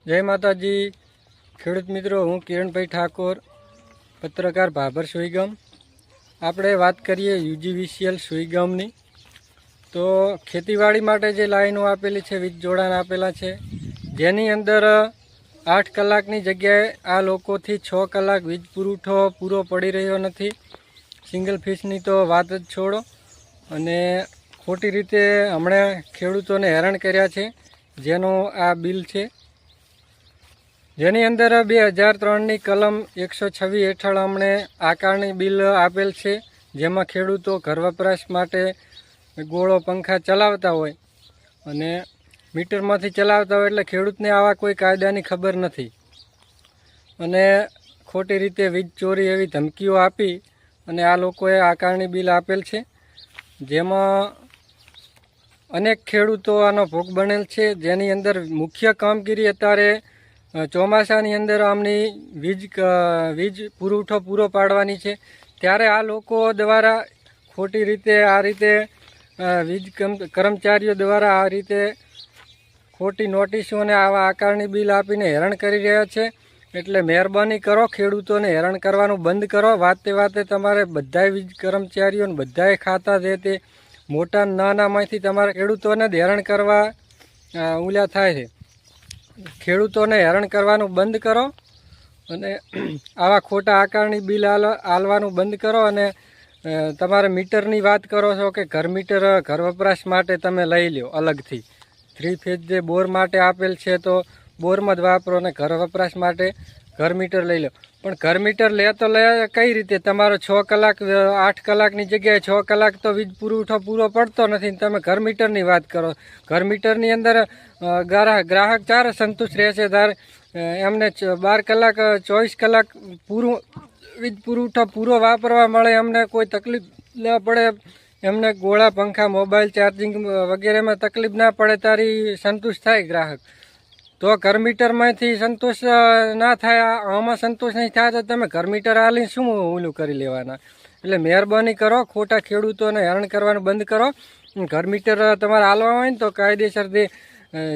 જય માતાજી ખેડૂત મિત્રો, હું કિરણભાઈ ઠાકોર, પત્રકાર, ભાભર સુઈગામ। આપણે વાત કરીએ યુજીવીસીએલ સુઈગામની। તો ખેતીવાડી માટે જે લાઈનો આપેલી છે, વીજ જોડાણ આપેલા છે, જેની અંદર 8 કલાકની જગ્યાએ આ લોકોથી 6 કલાક વીજ પુરવઠો પૂરો પડી રહ્યો નથી। સિંગલ ફીસની તો વાત જ છોડો, અને ખોટી રીતે હમણાં ખેડૂતોને હેરાન કર્યા છે, જેનું આ બિલ છે, જેની અંદર 2003ની કલમ 126 હેઠળ અમને આકારણી બિલ આપેલ છે, જેમાં ખેડૂતો ઘર વપરાશ માટે ગોળો પંખા ચલાવતા હોય અને મીટરમાંથી ચલાવતા હોય, એટલે ખેડૂતને આવા કોઈ કાયદાની ખબર નથી, અને ખોટી રીતે વીજ ચોરી એવી ધમકીઓ આપી અને આ લોકોએ આકારણી બિલ આપેલ છે, જેમાં અનેક ખેડૂતો આનો ભોગ બનેલ છે। જેની અંદર મુખ્ય કામગીરી અત્યારે ચોમાસાની અંદર આમની વીજ પુરવઠો પૂરો પાડવાની છે, ત્યારે આ લોકો દ્વારા ખોટી રીતે આ રીતે વીજ કર્મચારીઓ દ્વારા આ રીતે ખોટી નોટિસો અને આવા આકારણી બિલ આપીને હેરાન કરી રહ્યા છે। એટલે મહેરબાની કરો, ખેડૂતોને હેરાન કરવાનું બંધ કરો। વાતે વાતે તમારે બધાય વીજ કર્મચારીઓને બધાય ખાતા છે તે મોટા નાનામાંથી તમારે ખેડૂતોને જ હેરાન કરવા ઉલ્યા થાય છે। ખેડૂતોને હેરાન કરવાનું બંધ કરો અને આવા ખોટા આકારણી બિલ આલવાનું બંધ કરો, અને તમારે મીટરની વાત કરો છો કે ઘર મીટર ઘર વપરાશ માટે તમે લઈ લો અલગથી। 3 ફેઝ જે બોર માટે આપેલ છે તો બોરમાં જ વાપરો, અને ઘર વપરાશ માટે ઘર મીટર લઈ લો। પણ ઘર મીટર લે તો લે કઈ રીતે? તમારો 6 કલાક 8 કલાકની જગ્યાએ 6 કલાક તો વીજ પુરવઠો પૂરો પડતો નથી, તમે ઘર મીટરની વાત કરો। ઘર મીટરની અંદર ગ્રાહક ચારે સંતુષ્ટ રહેશે, ત્યારે એમને 12 કલાક 24 કલાક વીજ પુરવઠો પૂરો વાપરવા મળે, એમને કોઈ તકલીફ ના પડે, એમને ગોળા પંખા મોબાઈલ ચાર્જિંગ વગેરેમાં તકલીફ ના પડે, તારી સંતુષ્ટ થાય ગ્રાહક। તો ઘર મીટરમાંથી સંતોષ ના થાય, આમાં સંતોષ નહીં થાય તો તમે ઘર મીટર આલીને શું ઓલું કરી લેવાના? એટલે મહેરબાની કરો, ખોટા ખેડૂતોને હેરાન કરવાનું બંધ કરો। ઘર મીટર તમારે આલવા હોય ને તો કાયદેસર જે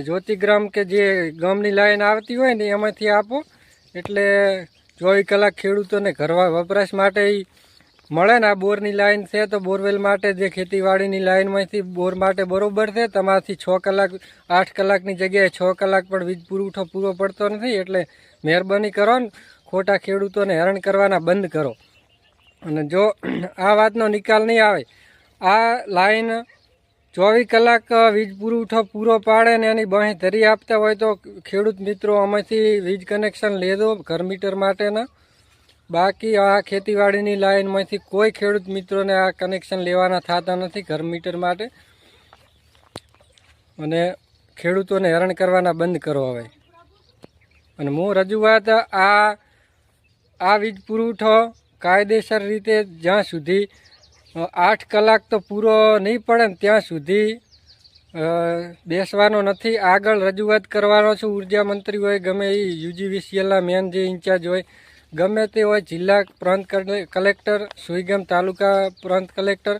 જ્યોતિગ્રામ કે જે ગામની લાઈન આવતી હોય ને એમાંથી આપો, એટલે 24 કલાક ખેડૂતોને ઘર વપરાશ માટે મળે ને। આ બોરની લાઈન છે તો બોરવેલ માટે જે ખેતીવાડીની લાઈનમાંથી બોર માટે બરોબર છે, તમારાથી 6 કલાક 8 કલાકની જગ્યાએ 6 કલાક પણ વીજ પુરવઠો પૂરો પડતો નથી, એટલે મહેરબાની કરો ને ખોટા ખેડૂતોને હેરાન કરવાના બંધ કરો। અને જો આ વાતનો નિકાલ નહીં આવે, આ લાઈન 24 કલાક વીજ પુરવઠો પૂરો પાડે ને એની બાંહી ધરી આપતા હોય તો ખેડૂત મિત્રો આમાંથી વીજ કનેક્શન લેજો ઘર મીટર માટેના। બાકી આ ખેતીવાડીની લાઈનમાંથી કોઈ ખેડૂત મિત્રોને આ કનેક્શન લેવાના થતા નથી ઘર મીટર માટે, અને ખેડૂતોને હેરાન કરવાના બંધ કરો હવે। અને હું રજૂઆત આ વીજ પુરવઠો કાયદેસર રીતે જ્યાં સુધી 8 કલાક તો પૂરો નહીં પડે ને ત્યાં સુધી બેસવાનો નથી, આગળ રજૂઆત કરવાનો છું। ઉર્જા મંત્રી હોય, ગમે એ યુજીવીસીએલના મેન જે ઇન્ચાર્જ હોય, ગમે તે હોય, જિલ્લા પ્રાંત કલેક્ટર, સુઈગામ તાલુકા પ્રાંત કલેક્ટર,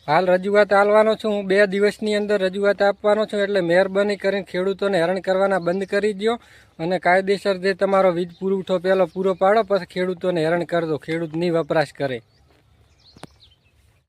હાલ રજૂઆત આપવાનો છું હું। 2 દિવસની અંદર રજૂઆત આપવાનો છું, એટલે મહેરબાની કરીને ખેડૂતોને હેરાન કરવાના બંધ કરી દો, અને કાયદેસર જે તમારો વીજ પુરવઠો પહેલો પૂરો પાડો, પછી ખેડૂતોને હેરાન કરી દો, ખેડૂત નહીં વપરાશ કરે।